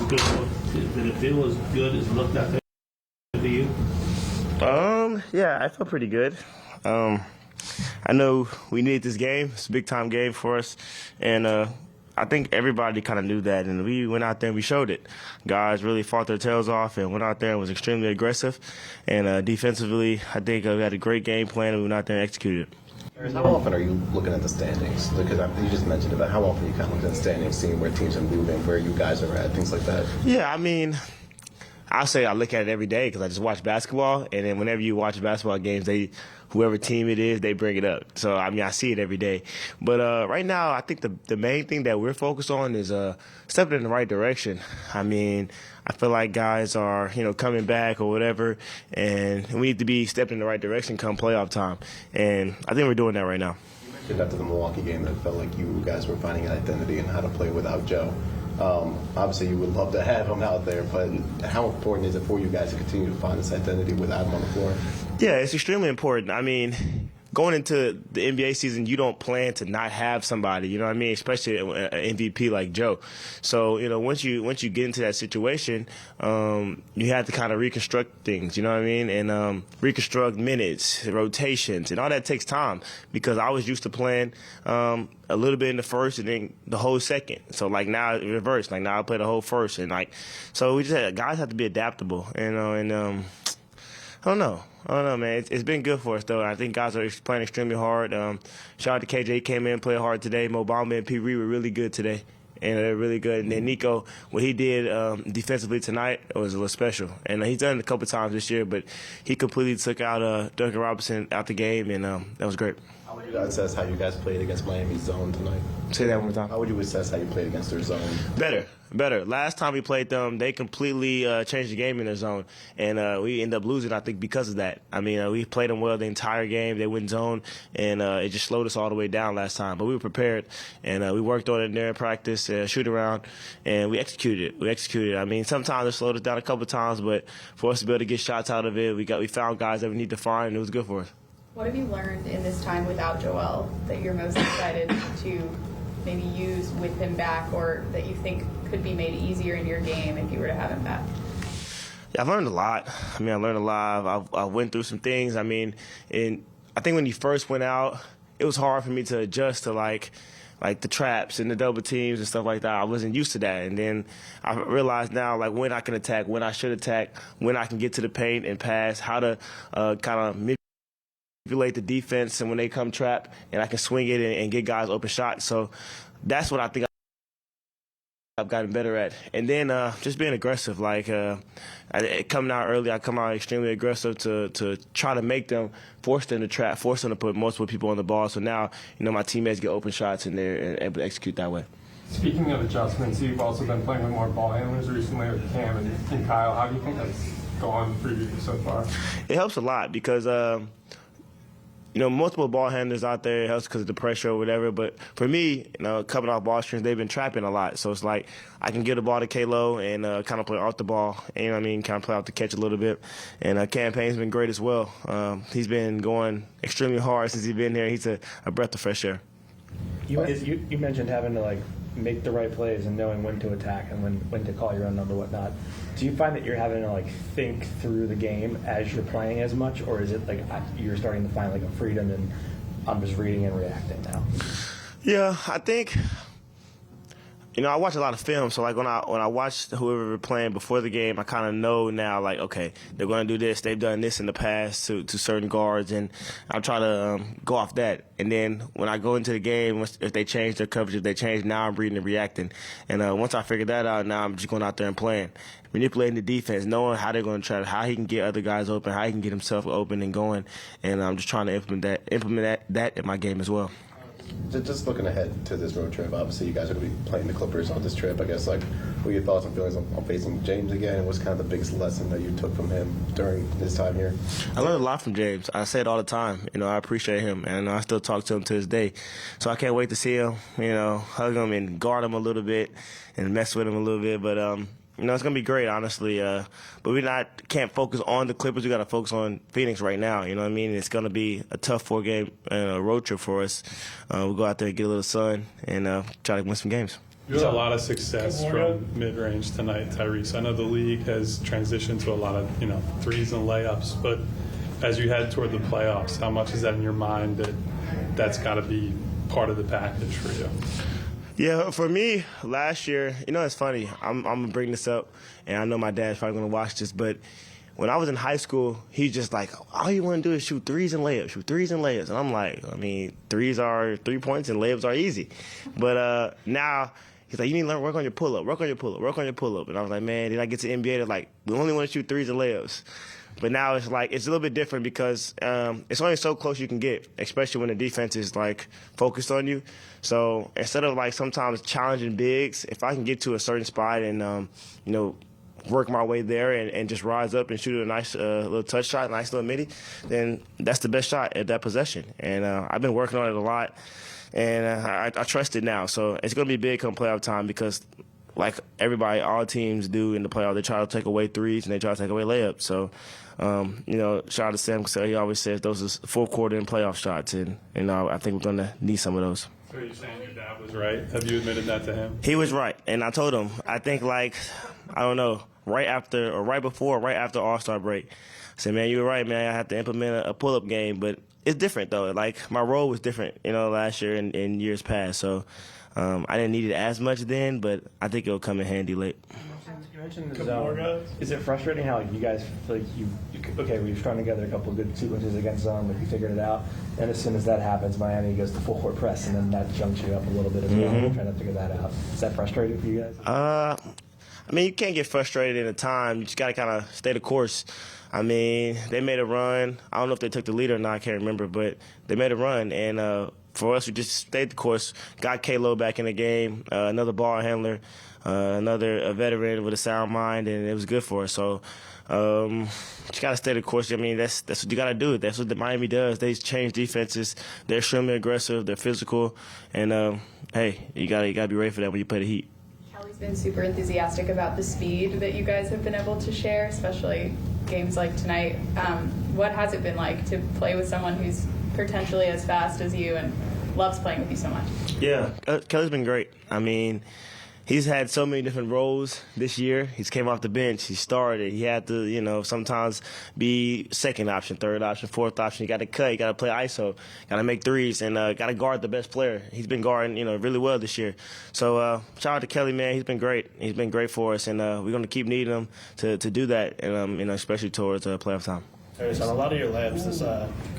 Did it feel as good as it looked out there to you? Yeah, I felt pretty good. I know we needed this game. It's a big-time game for us, and I think everybody kind of knew that, and we went out there and we showed it. Guys really fought their tails off and went out there and was extremely aggressive, and defensively, I think we had a great game plan, and we went out there and executed it. How often are you looking at the standings? Because you just mentioned it, but how often are you kind of looking at the standings, seeing where teams are moving, where you guys are at, things like that? Yeah, I mean, I'll say I look at it every day because I just watch basketball, and then whenever you watch basketball games, whoever team it is, they bring it up. So, I mean, I see it every day. But right now, I think the main thing that we're focused on is stepping in the right direction. I mean, I feel like guys are, coming back or whatever, and we need to be stepping in the right direction come playoff time. And I think we're doing that right now. You mentioned after the Milwaukee game that it felt like you guys were finding an identity and how to play without Joe. Obviously, you would love to have him out there, but how important is it for you guys to continue to find this identity without him on the floor? Yeah, it's extremely important. I mean, going into the NBA season, you don't plan to not have somebody, you know what I mean? Especially an MVP like Joe. So, once you get into that situation, you have to kind of reconstruct things, you know what I mean? And reconstruct minutes, rotations, and all that takes time because I was used to playing a little bit in the first and then the whole second. So, now it's reversed. Now I play the whole first. And, so guys have to be adaptable, I don't know, man. It's been good for us, though. I think guys are playing extremely hard. Shout out to KJ. He came in, played hard today. Mo Bamba and P. Reed were really good today. And they're really good. And then Nico, what he did defensively tonight was a little special. And he's done it a couple times this year, but he completely took out Duncan Robinson out the game, and that was great. How would you assess how you guys played against Miami's zone tonight? Say that one more time. How would you assess how you played against their zone? Better. Last time we played them, they completely changed the game in their zone, and we ended up losing, I think, because of that. I mean, we played them well the entire game. They went zone, and it just slowed us all the way down last time. But we were prepared, and we worked on it in there in practice, shoot around, and we executed it. I mean, sometimes it slowed us down a couple of times, but for us to be able to get shots out of it, we found guys that we need to find, and it was good for us. What have you learned in this time without Joel that you're most excited to maybe use with him back, or that you think could be made easier in your game if you were to have him back? Yeah, I've learned a lot. I went through some things. I mean, and I think when he first went out, it was hard for me to adjust to like the traps and the double teams and stuff like that. I wasn't used to that. And then I realized now, when I can attack, when I should attack, when I can get to the paint and pass, how to kind of manipulate the defense and when they come trap, and I can swing it and get guys open shots. So that's what I think I've gotten better at. And then just being aggressive. Coming out early, I come out extremely aggressive to try to make them, force them to trap, force them to put multiple people on the ball. So now, my teammates get open shots and they're able to execute that way. Speaking of adjustments, you've also been playing with more ball handlers recently with Cam and Kyle. How do you think that's gone for you so far? It helps a lot because multiple ball handlers out there, it helps because of the pressure or whatever. But for me, coming off ball screens, they've been trapping a lot. So it's like I can get the ball to K-Lo and kind of play off the ball. You know what I mean? Kind of play off the catch a little bit. And Campaign's been great as well. He's been going extremely hard since he's been here. He's a breath of fresh air. You mentioned having to make the right plays and knowing when to attack and when to call your own number, whatnot. Do you find that you're having to think through the game as you're playing as much, or is it you're starting to find a freedom and I'm just reading and reacting now? Yeah, I think I watch a lot of film, so when I watch whoever we're playing before the game, I kind of know now, okay, they're going to do this. They've done this in the past to certain guards, and I try to go off that. And then when I go into the game, if they change their coverage, if they change, now I'm reading and reacting. And once I figure that out, now I'm just going out there and playing, manipulating the defense, knowing how they're going to how he can get other guys open, how he can get himself open and going. And I'm just trying to implement that in my game as well. Just looking ahead to this road trip, obviously you guys are going to be playing the Clippers on this trip. I guess, what are your thoughts and feelings on facing James again? And what's kind of the biggest lesson that you took from him during his time here? I learned a lot from James. I say it all the time. I appreciate him, and I still talk to him to this day. So I can't wait to see him, hug him and guard him a little bit and mess with him a little bit. But it's going to be great, honestly. But we can't focus on the Clippers. We got to focus on Phoenix right now. You know what I mean? It's going to be a tough 4-game road trip for us. We'll go out there and get a little sun and try to win some games. You had a lot of success from mid-range tonight, Tyrese. I know the league has transitioned to a lot of, threes and layups, but as you head toward the playoffs, how much is that in your mind that that's got to be part of the package for you? Yeah, for me, last year, it's funny. I'm going to bring this up, and I know my dad's probably going to watch this, but when I was in high school, he's just like, all you want to do is shoot threes and layups, shoot threes and layups. And I'm like, threes are 3 points and layups are easy. But now he's like, you need to learn, work on your pull-up, work on your pull-up, work on your pull-up. And I was like, man, then I get to NBA, they're like, we only want to shoot threes and layups. But now it's like, it's a little bit different because it's only so close you can get, especially when the defense is like focused on you. So instead of like sometimes challenging bigs, if I can get to a certain spot and, work my way there and just rise up and shoot a nice little touch shot, a nice little midi, then that's the best shot at that possession. And I've been working on it a lot, and I trust it now. So it's going to be big come playoff time because like everybody, all teams do in the playoff, they try to take away threes and they try to take away layups. So, shout out to Sam because he always says those are full quarter and playoff shots, and I think we're going to need some of those. So you're saying your dad was right? Have you admitted that to him? He was right, and I told him, I think right after All-Star break, I said, man, you were right, man. I have to implement a pull-up game, but it's different, though. Like, my role was different, last year and years past. So I didn't need it as much then, but I think it'll come in handy late. You mentioned the zone. Is it frustrating how you guys feel like we've strung together a couple of good sequences against zone, like you figured it out, and as soon as that happens, Miami goes to full court press, and then that junks you up a little bit as well, trying to figure that out. Is that frustrating for you guys? You can't get frustrated in a time. You just got to kind of stay the course. They made a run. I don't know if they took the lead or not. I can't remember, but they made a run. And for us, we just stayed the course, got K-Lo back in the game, another ball handler, another veteran with a sound mind, and it was good for us. So just got to stay the course. That's what you got to do. That's what the Miami does. They change defenses. They're extremely aggressive. They're physical. And, hey, you got to be ready for that when you play the Heat. Kelly's been super enthusiastic about the speed that you guys have been able to share, especially games like tonight. What has it been like to play with someone who's potentially as fast as you and loves playing with you so much? Yeah, Kelly's been great. He's had so many different roles this year. He's came off the bench. He started. He had to, sometimes be second option, third option, fourth option. You got to cut. You got to play ISO. Got to make threes and got to guard the best player. He's been guarding, really well this year. So shout out to Kelly, man. He's been great. He's been great for us, and we're going to keep needing him to do that, and especially towards playoff time. On a lot of your layups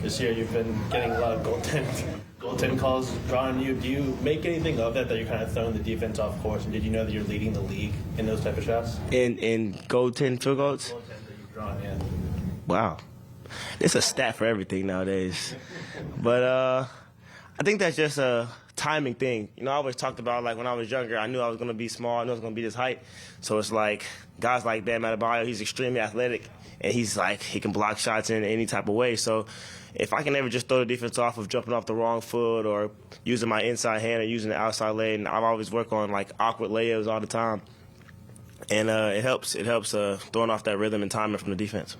this year, you've been getting a lot of goaltending calls drawn on you. Do you make anything of that you're kind of throwing the defense off course? And did you know that you're leading the league in those type of shots? In goaltending field goals? Goaltending that you've drawn, yeah. Wow. It's a stat for everything nowadays. But I think that's just a timing thing. I always talked about, like, when I was younger, I knew I was going to be small. I knew I was going to be this height. So it's like guys like Bam Adebayo, he's extremely athletic. And he's like, he can block shots in any type of way. So if I can ever just throw the defense off of jumping off the wrong foot or using my inside hand or using the outside leg, and I always work on like awkward layups all the time. And it helps throwing off that rhythm and timing from the defense.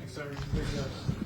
Thanks,